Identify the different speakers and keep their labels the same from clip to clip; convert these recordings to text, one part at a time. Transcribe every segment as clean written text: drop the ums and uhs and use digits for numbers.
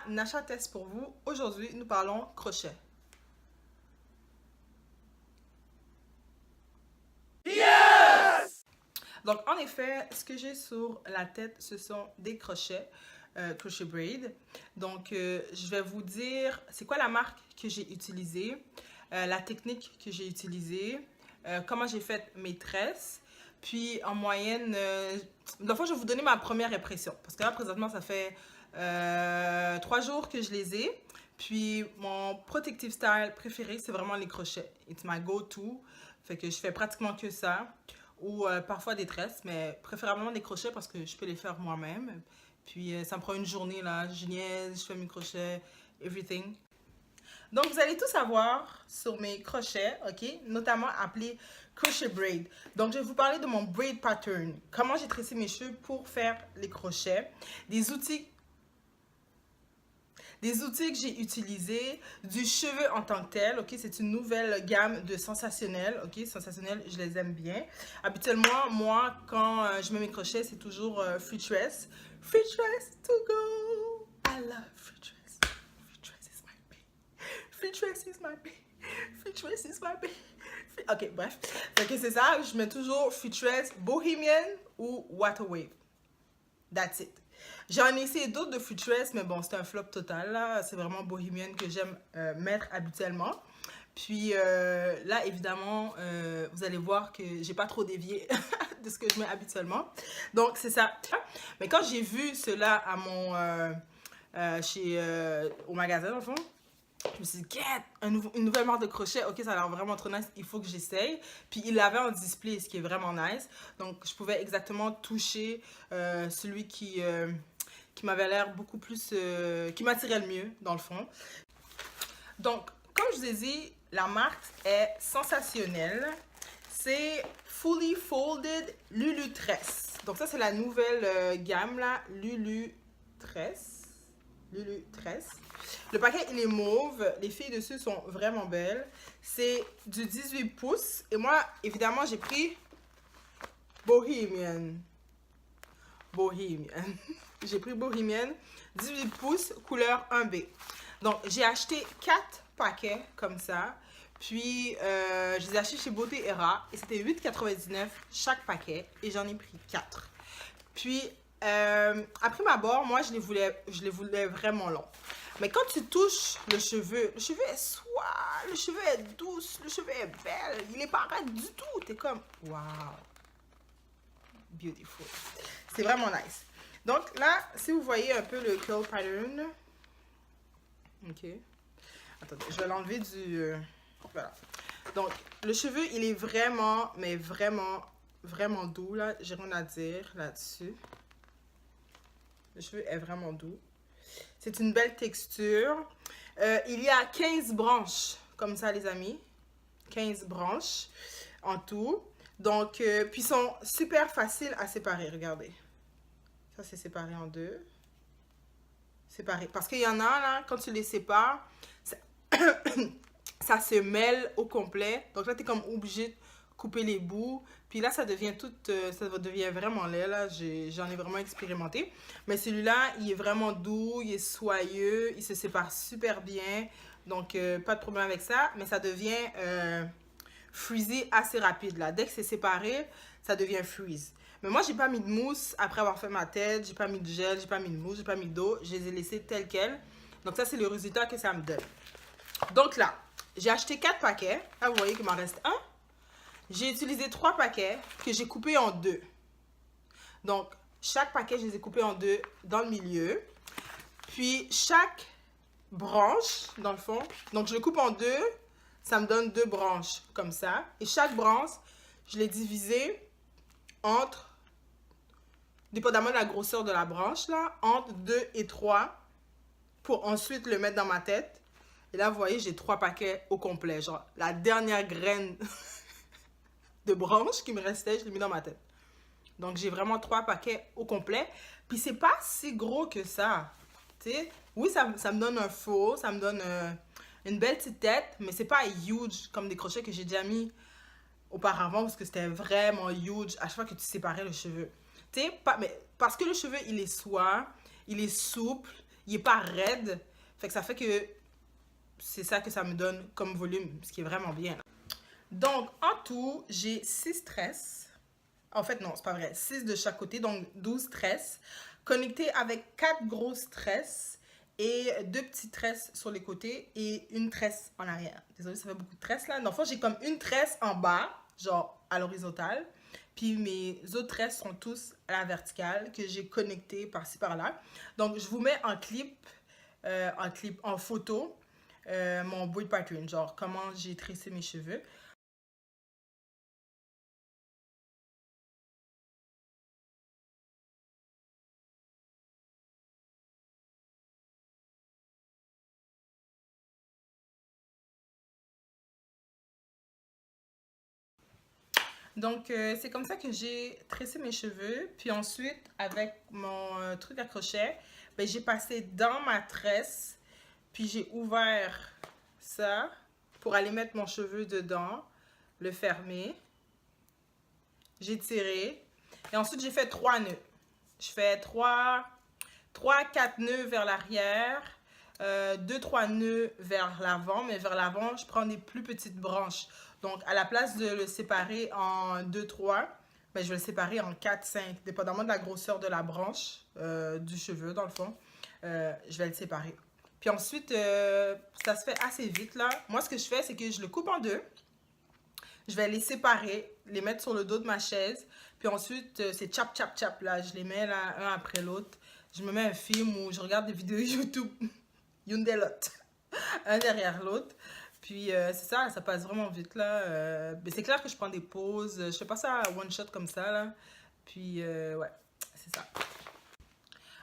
Speaker 1: Nasha Test pour vous. Aujourd'hui, nous parlons crochet.
Speaker 2: Yes!
Speaker 1: Donc, en effet, ce que j'ai sur la tête, ce sont des crochets, crochet braid. Donc, je vais vous dire c'est quoi la marque que j'ai utilisée, la technique que j'ai utilisée, comment j'ai fait mes tresses. Puis, en moyenne, la fois, je vais vous donner ma première impression. Parce que là, présentement, ça fait 3 jours que je les ai. Puis, mon protective style préféré, c'est vraiment les crochets. It's my go-to. Fait que je fais pratiquement que ça. Ou parfois des tresses, mais préférablement des crochets parce que je peux les faire moi-même. Puis, ça me prend une journée, là. Je niaise, je fais mes crochets, everything. Donc, vous allez tout savoir sur mes crochets, ok? Notamment appelés crochet braid. Donc, je vais vous parler de mon braid pattern. Comment j'ai tressé mes cheveux pour faire les crochets. Des outils que j'ai utilisés, du cheveu en tant que tel, ok? C'est une nouvelle gamme de Sensationnel, ok? Sensationnel, je les aime bien. Habituellement, moi, quand je mets mes crochets, c'est toujours free tress. Free tress to go! I love free tress. Free tress is my baby. Free tress is my baby. Free tress is my baby. Ok, bref. Fait que c'est ça, je mets toujours free tress, Bohemian ou Water Wave. That's it. J'en ai essayé d'autres de free tress, mais bon, c'est un flop total, là. C'est vraiment Bohemian que j'aime mettre habituellement. Puis là, évidemment, vous allez voir que j'ai pas trop dévié de ce que je mets habituellement. Donc, c'est ça. Mais quand j'ai vu cela à mon... au magasin, dans le fond, je me suis dit, une nouvelle marque de crochet, ok, ça a l'air vraiment trop nice, il faut que j'essaye. Puis il l'avait en display, ce qui est vraiment nice. Donc je pouvais exactement toucher celui qui m'avait l'air beaucoup plus, qui m'attirait le mieux, dans le fond. Donc, comme je vous ai dit, la marque est Sensationnelle. C'est Fully Folded Lulu Tress. Donc ça, c'est la nouvelle gamme, là, Lulu Tress. Lulu Tress. Le paquet, il est mauve. Les filles dessus sont vraiment belles. C'est du 18 pouces. Et moi, évidemment, j'ai pris Bohemian. Bohemian. J'ai pris Bohemian. 18 pouces, couleur 1B. Donc, j'ai acheté 4 paquets comme ça. Puis, je les ai achetés chez Beauté Era. Et c'était 8,99 chaque paquet. Et j'en ai pris 4. Puis, après ma barre, moi, je les voulais vraiment longs. Mais quand tu touches le cheveu est suave, le cheveu est douce, le cheveu est belle. Il est pas raide du tout. T'es comme, wow. Beautiful. C'est vraiment nice. Donc là, si vous voyez un peu le curl pattern. Ok. Attendez, je vais l'enlever du... voilà. Donc, le cheveu, il est vraiment, mais vraiment, vraiment doux, là. J'ai rien à dire là-dessus. Le cheveu est vraiment doux. C'est une belle texture. Il y a 15 branches, comme ça, les amis. 15 branches en tout. Donc, puis ils sont super faciles à séparer, regardez. Ça, c'est séparé en deux. Séparé. Parce qu'il y en a, là, quand tu les sépares, ça, ça se mêle au complet. Donc là, tu es comme obligé de couper les bouts. Puis là, ça devient vraiment laid, là. J'en ai vraiment expérimenté. Mais celui-là, il est vraiment doux, il est soyeux, il se sépare super bien. Donc, pas de problème avec ça. Mais ça devient frizzy assez rapide, là. Dès que c'est séparé, ça devient freeze. Mais moi, j'ai pas mis de mousse après avoir fait ma tête. J'ai pas mis de gel, j'ai pas mis de mousse, j'ai pas mis d'eau. Je les ai laissés tels quels. Donc ça, c'est le résultat que ça me donne. Donc là, j'ai acheté 4 paquets. Là, vous voyez qu'il m'en reste un. J'ai utilisé 3 paquets que j'ai coupés en 2. Donc, chaque paquet, je les ai coupés en 2 dans le milieu. Puis, chaque branche, dans le fond, donc je le coupe en 2, ça me donne 2 branches comme ça. Et chaque branche, je l'ai divisée entre, dépendamment de la grosseur de la branche, là, entre 2 et 3 pour ensuite le mettre dans ma tête. Et là, vous voyez, j'ai 3 paquets au complet. Genre, la dernière graine de branche qui me restait, je l'ai mis dans ma tête. Donc, j'ai vraiment 3 paquets au complet. Puis, c'est pas si gros que ça. Tu sais, oui, ça me donne un faux, ça me donne une belle petite tête, mais c'est pas huge comme des crochets que j'ai déjà mis auparavant parce que c'était vraiment huge à chaque fois que tu séparais le cheveu. Tu sais, mais parce que le cheveu, il est soie, il est souple, il est pas raide. Fait que ça fait que c'est ça que ça me donne comme volume, ce qui est vraiment bien. Donc, en tout, j'ai 6 tresses. En fait, non, c'est pas vrai. 6 de chaque côté, donc 12 tresses. Connectées avec 4 grosses tresses et 2 petites tresses sur les côtés et une tresse en arrière. Désolée, ça fait beaucoup de tresses là. Dans le fond, j'ai comme une tresse en bas, genre à l'horizontale. Puis mes autres tresses sont tous à la verticale que j'ai connectées par-ci par-là. Donc, je vous mets en photo, mon build pattern, genre comment j'ai tressé mes cheveux. Donc, c'est comme ça que j'ai tressé mes cheveux. Puis ensuite, avec mon truc à crochet, ben, j'ai passé dans ma tresse. Puis j'ai ouvert ça pour aller mettre mon cheveu dedans, le fermer. J'ai tiré. Et ensuite, j'ai fait 3 nœuds. Je fais 4 nœuds vers l'arrière. 2-3 nœuds vers l'avant, mais vers l'avant, je prends des plus petites branches. Donc, à la place de le séparer en 2-3, ben, je vais le séparer en 4-5, dépendamment de la grosseur de la branche, du cheveu, dans le fond. Je vais le séparer. Puis ensuite, ça se fait assez vite, là. Moi, ce que je fais, c'est que je le coupe en deux. Je vais les séparer, les mettre sur le dos de ma chaise. Puis ensuite, c'est chap, chap, chap, là. Je les mets là, un après l'autre. Je me mets un film ou je regarde des vidéos YouTube. Yundelot. Un derrière l'autre. Puis c'est ça, ça passe vraiment vite là. Mais c'est clair que je prends des pauses. Je fais pas ça à one shot comme ça là. Puis ouais, c'est ça.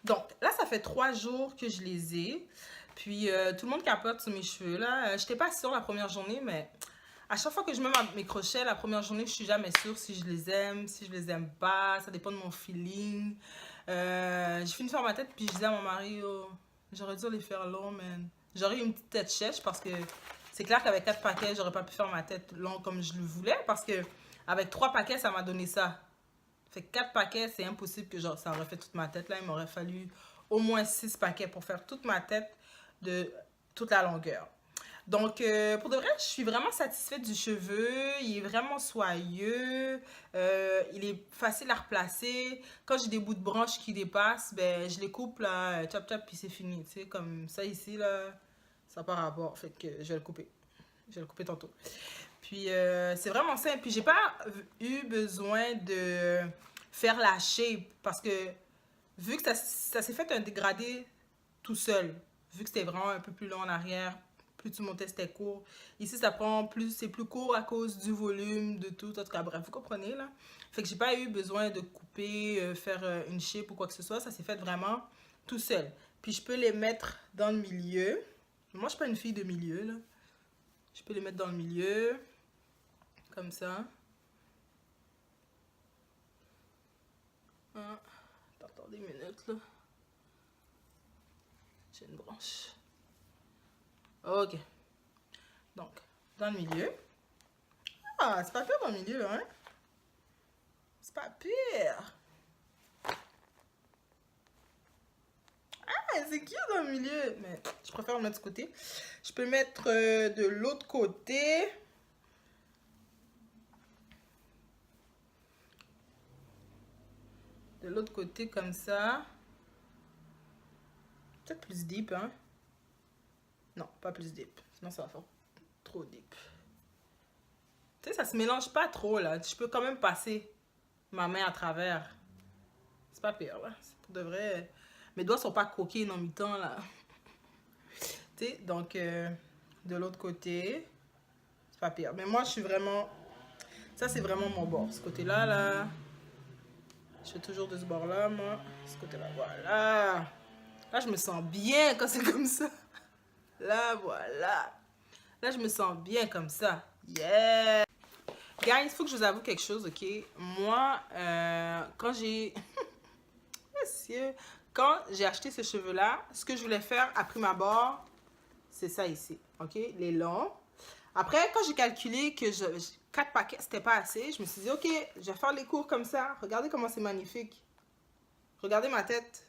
Speaker 1: Donc là, ça fait 3 jours que je les ai. Puis tout le monde capote sur mes cheveux là. J'étais pas sûre la première journée, mais à chaque fois que je mets mes crochets, la première journée, je suis jamais sûre si je les aime, si je les aime pas. Ça dépend de mon feeling. J'ai fini de faire ma tête, puis je disais à mon mari, oh, j'aurais dû les faire longs, man. J'aurais eu une petite tête sèche parce que c'est clair qu'avec 4 paquets, j'aurais pas pu faire ma tête long comme je le voulais parce que avec 3 paquets, ça m'a donné ça. Fait que 4 paquets, c'est impossible que genre, ça aurait fait toute ma tête. Là, il m'aurait fallu au moins 6 paquets pour faire toute ma tête de toute la longueur. Donc, pour de vrai, je suis vraiment satisfaite du cheveu. Il est vraiment soyeux. Il est facile à replacer. Quand j'ai des bouts de branches qui dépassent, ben, je les coupe, là, chop chop, puis c'est fini. Tu sais, comme ça ici, là, ça n'a pas rapport. Fait que je vais le couper. Je vais le couper tantôt. Puis, c'est vraiment simple. Puis, j'ai pas eu besoin de faire la shape parce que vu que ça s'est fait un dégradé tout seul, vu que c'était vraiment un peu plus long en arrière, plus tu montais, c'était court. Ici, ça prend plus, c'est plus court à cause du volume, de tout. En tout cas, bref, vous comprenez, là. Fait que j'ai pas eu besoin de couper, faire une shape ou quoi que ce soit. Ça s'est fait vraiment tout seul. Puis je peux les mettre dans le milieu. Moi, je suis pas une fille de milieu, là. Je peux les mettre dans le milieu. Comme ça. Attends des minutes, là. J'ai une branche. Ok. Donc, dans le milieu. Ah, c'est pas pire dans le milieu, hein? C'est pas pire. Ah, c'est cute dans le milieu. Mais je préfère le mettre de côté. Je peux mettre de l'autre côté. De l'autre côté comme ça. Peut-être plus deep, hein? Non, pas plus deep. Sinon, ça va faire trop deep. Tu sais, ça se mélange pas trop, là. Je peux quand même passer ma main à travers. C'est pas pire, là. Pour de vrai, mes doigts sont pas croqués en mi-temps, là. Tu sais, donc, de l'autre côté, c'est pas pire. Mais moi, je suis vraiment... Ça, c'est vraiment mon bord. Ce côté-là, là... Je fais toujours de ce bord-là, moi. Ce côté-là, voilà. Là, je me sens bien quand c'est comme ça. Là, voilà. Là, je me sens bien comme ça. Yeah! Guys, il faut que je vous avoue quelque chose, ok? Moi, quand j'ai... Monsieur, quand j'ai acheté ces cheveux-là, ce que je voulais faire à prime abord, c'est ça ici, ok? Les longs. Après, quand j'ai calculé que 4 paquets, c'était pas assez, je me suis dit, ok, je vais faire les cours comme ça. Regardez comment c'est magnifique. Regardez ma tête.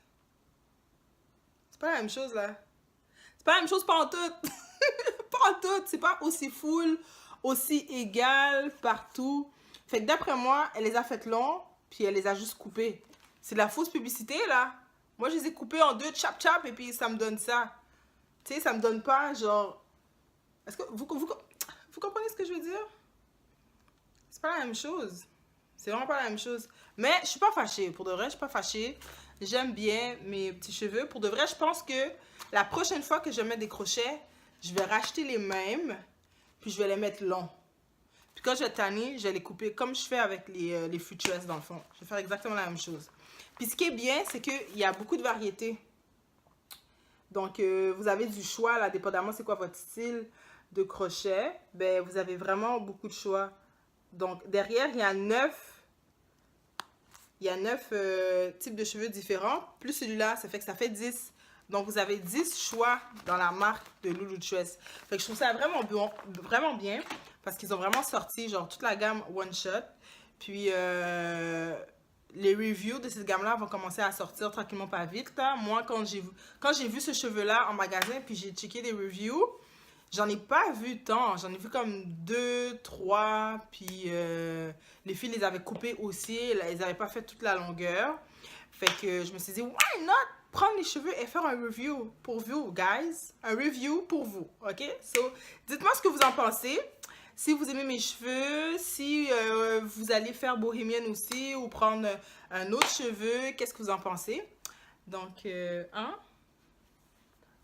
Speaker 1: C'est pas la même chose, là. C'est pas la même chose, pas en tout. Pas en tout. C'est pas aussi full, aussi égal partout. Fait que d'après moi, elle les a faites longs, puis elle les a juste coupés. C'est de la fausse publicité, là. Moi, je les ai coupés en deux, chap, et puis ça me donne ça. Tu sais, ça me donne pas, genre... Est-ce que vous comprenez ce que je veux dire? C'est pas la même chose. C'est vraiment pas la même chose. Mais je suis pas fâchée. Pour de vrai, je suis pas fâchée. J'aime bien mes petits cheveux. Pour de vrai, je pense que la prochaine fois que je vais mettre des crochets, je vais racheter les mêmes, puis je vais les mettre longs. Puis quand je vais tanner, je vais les couper comme je fais avec les Futuress dans le fond. Je vais faire exactement la même chose. Puis ce qui est bien, c'est qu'il y a beaucoup de variétés. Donc, vous avez du choix, là, dépendamment c'est quoi votre style de crochet. Ben, vous avez vraiment beaucoup de choix. Donc, derrière, il y a 9 types de cheveux différents. Plus celui-là, ça fait que ça fait 10. Donc, vous avez 10 choix dans la marque de Lulu Tress. Fait que je trouve ça vraiment bien parce qu'ils ont vraiment sorti, genre, toute la gamme One Shot. Puis, les reviews de cette gamme-là vont commencer à sortir tranquillement pas vite. Là. Moi, quand j'ai vu ce cheveu-là en magasin, puis j'ai checké des reviews, j'en ai pas vu tant. J'en ai vu comme 2, 3. Puis les filles les avaient coupés aussi. Elles n'avaient pas fait toute la longueur. Fait que je me suis dit, why not prendre les cheveux et faire un review pour vous, guys. Un review pour vous, ok? So, dites-moi ce que vous en pensez. Si vous aimez mes cheveux, si vous allez faire bohémienne aussi ou prendre un autre cheveu, qu'est-ce que vous en pensez? Donc,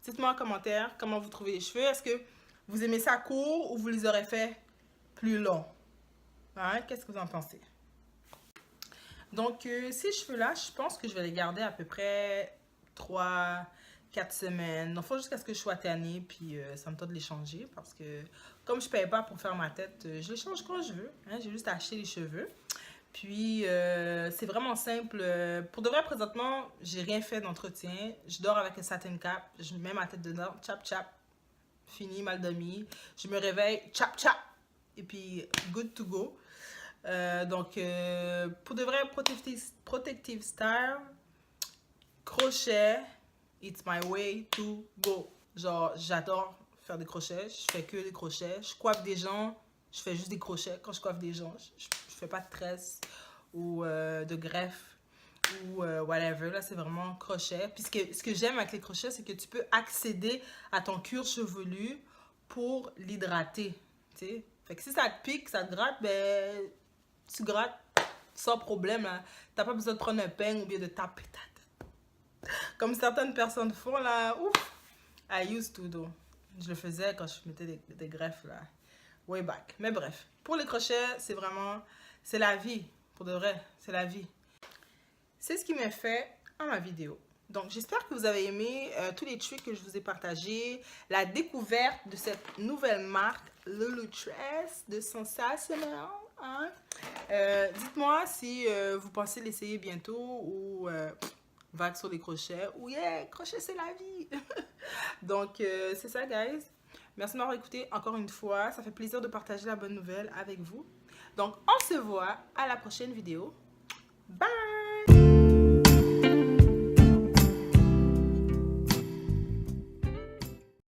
Speaker 1: dites-moi en commentaire comment vous trouvez les cheveux. Est-ce que vous aimez ça court ou vous les aurez fait plus longs? Hein? Qu'est-ce que vous en pensez? Donc, ces cheveux-là, je pense que je vais les garder à peu près 3-4 semaines. Donc, il faut jusqu'à ce que je sois tannée, puis ça me tente de les changer parce que comme je ne paye pas pour faire ma tête, je les change quand je veux. Hein? J'ai juste acheté les cheveux. Puis, c'est vraiment simple. Pour de vrai, présentement, j'ai rien fait d'entretien. Je dors avec un satin cap. Je mets ma tête dedans. Chap. Fini, mal dormi. Je me réveille. Chap. Et puis, good to go. Donc, pour de vrai, protective style, crochet, it's my way to go. Genre, j'adore faire des crochets. Je fais que des crochets. Je coiffe des gens. Je fais juste des crochets quand je coiffe des gens. Je fais pas de tresse ou de greffe ou whatever. Là, c'est vraiment crochet. Puis ce que j'aime avec les crochets, c'est que tu peux accéder à ton cuir chevelu pour l'hydrater. Tu sais? Fait que si ça te pique, ça te gratte, ben tu grattes sans problème. T'as pas besoin de prendre un peigne ou bien de taper ta tête. Comme certaines personnes font là. Ouf! I used to do. Je le faisais quand je mettais des greffes là. Way back. Mais bref, pour les crochets, c'est vraiment, c'est la vie. Pour de vrai, c'est la vie. C'est ce qui m'a fait à ma vidéo. Donc, j'espère que vous avez aimé tous les trucs que je vous ai partagés. La découverte de cette nouvelle marque, Lulu Tress, de Sensationnel. Hein? Dites-moi si vous pensez l'essayer bientôt ou vague sur les crochets. Ou yeah, crochet, c'est la vie. Donc, c'est ça, guys. Merci de m'avoir écouté encore une fois. Ça fait plaisir de partager la bonne nouvelle avec vous. Donc, on se voit à la prochaine vidéo. Bye!